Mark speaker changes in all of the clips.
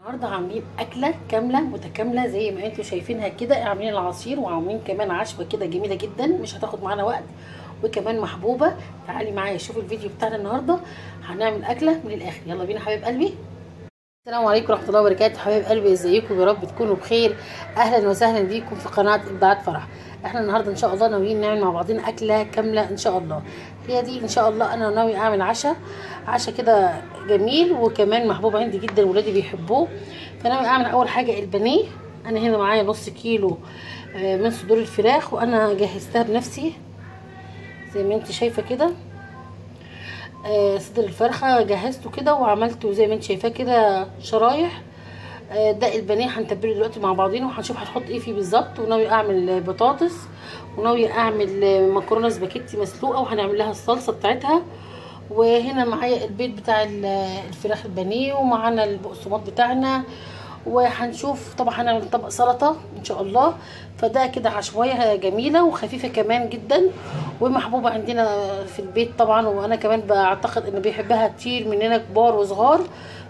Speaker 1: النهارده عاملين اكله كامله متكامله زي ما انتم شايفينها كده. عاملين العصير وعاملين كمان عشوه كده جميله جدا، مش هتاخد معانا وقت وكمان محبوبه. تعالي معايا شوفي الفيديو بتاعنا النهارده. هنعمل اكله من الاخر. يلا بينا حبايب قلبي. السلام عليكم ورحمه الله وبركاته. حبايب قلبي ازيكم؟ يا رب تكونوا بخير. اهلا وسهلا بيكم في قناه ابداعات فرح. احنا النهارده ان شاء الله ناويين نعمل مع بعضنا اكله كامله ان شاء الله. هي دي ان شاء الله. انا ناوي اعمل عشاء كده جميل وكمان محبوب عندي جدا، ولادي بيحبوه. فناوي اعمل اول حاجه البانيه. انا هنا معايا نص كيلو من صدور الفراخ، وانا جهزتها بنفسي زي ما انت شايفه كده. صدر الفرخه جهزته كده وعملته زي ما انت شايفاه كده شرايح. ده البانيه هنتبله دلوقتي مع بعضينا وهنشوف هنحط ايه فيه بالظبط. وناوي اعمل بطاطس، وناوي اعمل مكرونه سباكيتي مسلوقه وهنعمل لها الصلصه بتاعتها. وهنا معايا البيض بتاع الفراخ البانيه، ومعانا البقسماط بتاعنا. وهنشوف طبعا هنعمل طبق سلطه ان شاء الله. فده كده عشوائيه جميله وخفيفه كمان جدا ومحبوبه عندنا في البيت طبعا. وانا كمان بعتقد ان بيحبها كتير مننا كبار وصغار.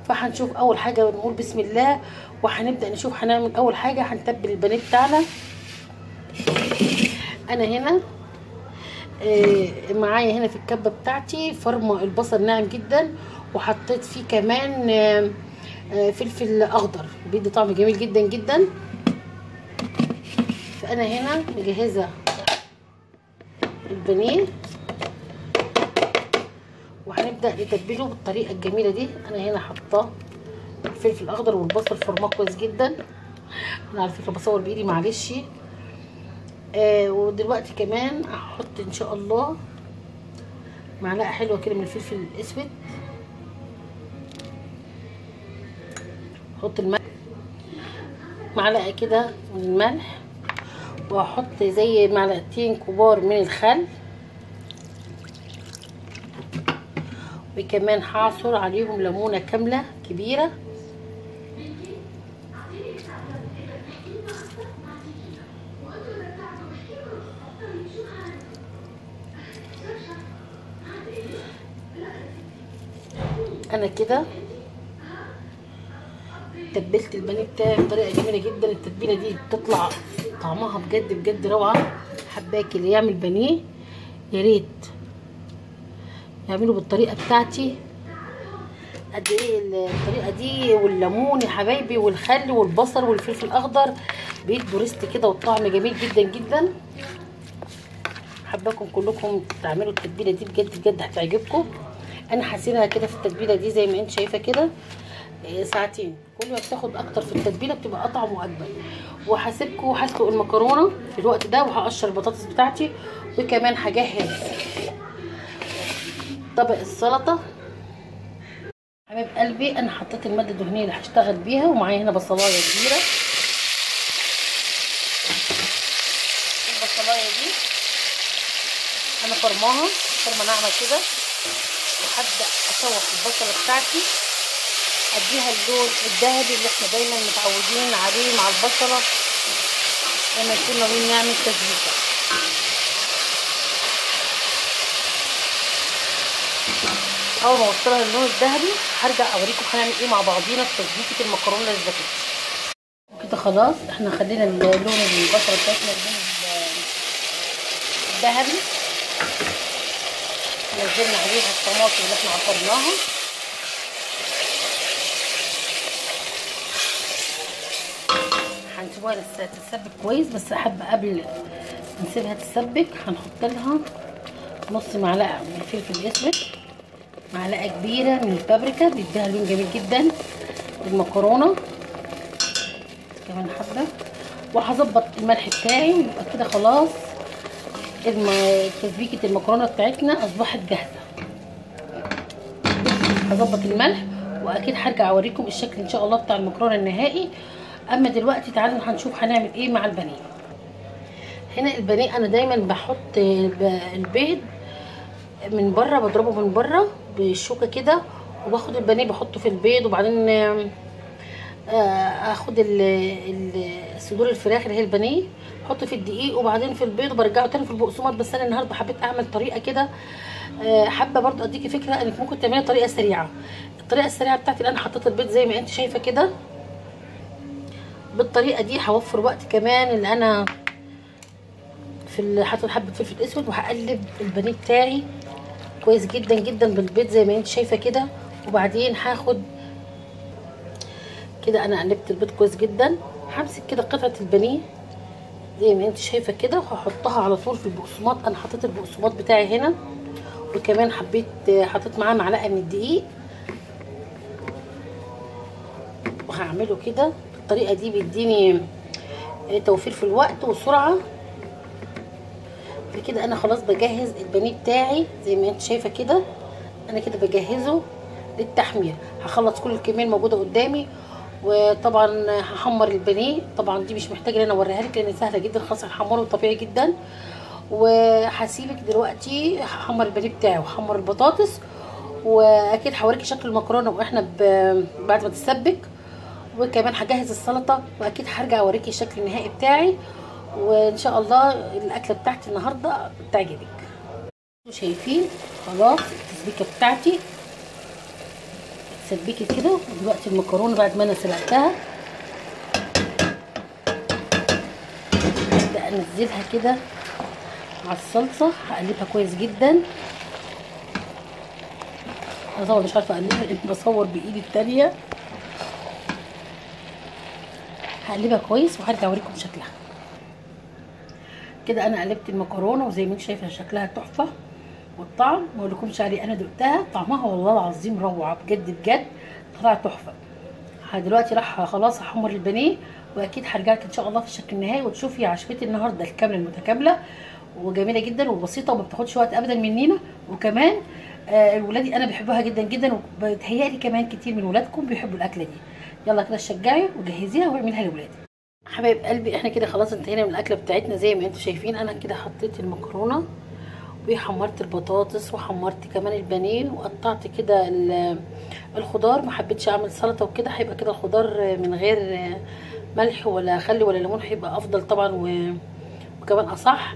Speaker 1: فهنشوف اول حاجه ونقول بسم الله، وهنبدا نشوف هنعمل اول حاجه هنتبل البانيه بتاعنا. انا هنا معايا هنا في الكبه بتاعتي فرمه البصل ناعم جدا، وحطيت فيه كمان فلفل اخضر بيدي طعم جميل جدا جدا. فانا هنا مجهزه البانيه وهنبدا نتبله بالطريقه الجميله دي. انا هنا حاطه الفلفل الاخضر والبصل فرماه كويس جدا. انا على فكره بصور بايدي معلش. ودلوقتي كمان هحط ان شاء الله معلقه حلوه كده من الفلفل الاسود. احط الملح، معلقه كده من الملح، وهحط زي معلقتين كبار من الخل، وكمان هعصر عليهم ليمونه كامله كبيره. انا كده تبلت البانيه بتاعي بطريقه جميله جدا. التتبيله دي بتطلع طعمها بجد بجد روعه. حباك اللي يعمل بانيه يا ريت يعملوا بالطريقه بتاعتي. قد ايه الطريقه دي، والليمون يا حبايبي والخل والبصل والفلفل الاخضر بيدوا ريست كده والطعم جميل جدا جدا. حباكم كلكم تعملوا التتبيله دي بجد بجد هتعجبكم. انا هسيبها كده في التتبيله دي زي ما انت شايفه كده ساعتين. كل ما بتاخد اكتر في التتبيله بتبقى اطعم واجمل. وهسيبكم وهسلق المكرونه في الوقت ده، وهقشر البطاطس بتاعتي، وكمان هجهز طبق السلطه. حبايب قلبي انا حطيت الماده الدهنيه اللي هشتغل بيها، ومعايا هنا بصلايه كبيره. البصلايه دي انا فرماها فرمه ناعمه كده، وهبدا اشوح البصله بتاعتي اديها اللون الذهبي اللي احنا دايما متعودين عليه مع البصله لما نكون ناويين نعمل تسبيكه. اول ما اوصلها للون الذهبي هرجع اوريكم هنعمل ايه مع بعضينا في تسبيكه المكرونه السباكيتي. كده خلاص احنا خلينا لون البصله بتاعتنا اللون الذهبي. نزلنا عليها الطماطم اللي احنا عصرناها، هنسيبها تتسبك كويس. بس حابه قبل ما نسيبها تتسبك هنحط لها نص معلقه من الفلفل الاسود، معلقه كبيره من البابريكا بيديها لون جميل جدا للمكرونه، كمان حبه. وهظبط الملح بتاعي ويبقى كده خلاص تسبيكه المكرونه بتاعتنا اصبحت جاهزه. هظبط الملح واكيد هرجع اوريكم الشكل ان شاء الله بتاع المكرونه النهائي. اما دلوقتي تعالوا هنشوف هنعمل ايه مع البانيه. هنا البانيه انا دايما بحط البيض من بره، بضربه من بره بالشوكه كده، وباخد البانيه بحطه في البيض، وبعدين اخد صدور الفراخ اللي هي البانيه احطه في الدقيق، وبعدين في البيض وبرجعه تاني في البقسماط. بس انا النهارده حبيت اعمل طريقه كده. حابه برضو اديكي فكره انك ممكن تعملي طريقه سريعه. الطريقه السريعه بتاعتي اللي انا حطيت البيض زي ما انت شايفه كده بالطريقه دي هوفر وقت كمان، اللي انا حاطه حبه فلفل اسود، وهقلب البانيه بتاعي كويس جدا جدا بالبيض زي ما انت شايفه كده. وبعدين هاخد كده، انا قلبت البيض كويس جدا، همسك كده قطعه البانيه زي ما انت شايفه كده، وهحطها على طول في البقسماط. انا حطيت البقسماط بتاعي هنا، وكمان حطيت معاه معلقه من الدقيق، وهعمله كده بالطريقه دي، بيديني توفير في الوقت وسرعه. كده انا خلاص بجهز البانيه بتاعي زي ما انت شايفه كده، انا كده بجهزه للتحمير. هخلص كل الكميه الموجوده قدامي، وطبعا هحمر البانيه. طبعا دي مش محتاجه ان انا اوريها لك لان سهله جدا، خلاص هحمره طبيعي جدا. وهسيبك دلوقتي هحمر البانيه بتاعي وهحمر البطاطس، واكيد هوريكي شكل المكرونه واحنا بعد ما تتسبك، وكمان هجهز السلطه، واكيد هرجع اوريكي الشكل النهائي بتاعي. وان شاء الله الاكله بتاعتي النهارده تعجبك. شايفين خلاص التسبيكه بتاعتي اتسبكت كده. ودلوقتي المكرونه بعد ما انا سلقتها ابدا انزلها كده مع الصلصه، هقلبها كويس جدا. انا طبعا مش عارفه اقلبها لاني بصور بايدي التانيه. هقلبها كويس وهرجع اوريكم شكلها. كده انا قلبت المكرونه وزي ما انت شايفه شكلها تحفه، والطعم ما اقولكمش عليه، انا دقتها طعمها والله العظيم روعه بجد بجد، طلعت تحفه. دلوقتي راح خلاص احمر البانيه، واكيد هرجع لك ان شاء الله في الشكل النهائي وتشوفي عشوتي النهارده الكامله المتكامله وجميله جدا وبسيطه وما بتاخدش وقت ابدا مننا. وكمان ولادي انا بحبها جدا جدا، وبتهيألي كمان كتير من ولادكم بيحبوا الاكله دي. يلا كده شجعي وجهزيها واعمليها لاولادك. حبايب قلبي احنا كده خلاص انتهينا من الاكله بتاعتنا زي ما انتم شايفين. انا كده حطيت المكرونه وحمرت البطاطس وحمرت كمان البانيه، وقطعت كده الخضار. ما حبيتش اعمل سلطه وكده، هيبقى كده الخضار من غير ملح ولا خل ولا ليمون، هيبقى افضل طبعا وكمان اصح.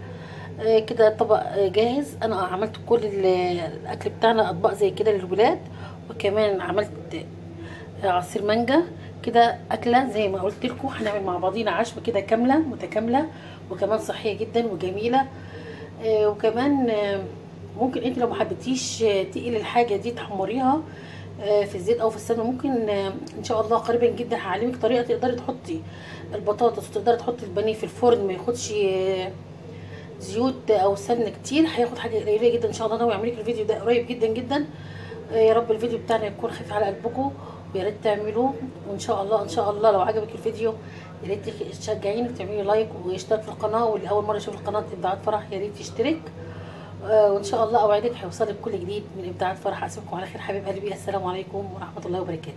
Speaker 1: كده الطبق جاهز. انا عملت كل الاكل بتاعنا اطباق زي كده للولاد، وكمان عملت عصير مانجا. كده اكله زي ما قلت لكم هنعمل مع بعضينا عشوه كده كامله متكامله، وكمان صحيه جدا وجميله. وكمان ممكن انت لو ما حبيتيش تقلي الحاجه دي تحمريها في الزيت او في السمنه، ممكن ان شاء الله قريبا جدا هعلمك طريقه تقدري تحطي البطاطس وتقدري تحطي البانيه في الفرن ما ياخدش زيوت او سمنه كتير، هياخد حاجه قليله جدا ان شاء الله. انا هعمل لك الفيديو ده قريب جدا جدا. يا رب الفيديو بتاعنا يكون خفيف على قلبكم، ويا ريت تعملوه. وان شاء الله ان شاء الله لو عجبك الفيديو يا ريت تشجعيني وتعملي لايك واشتراك في القناه، واللي اول مره يشوف القناه ابداعات فرح يا ريت يشترك. وان شاء الله اوعدك هيوصلك كل جديد من ابداعات فرح. اسيبكم على خير حبيب قلبي، السلام عليكم ورحمه الله وبركاته.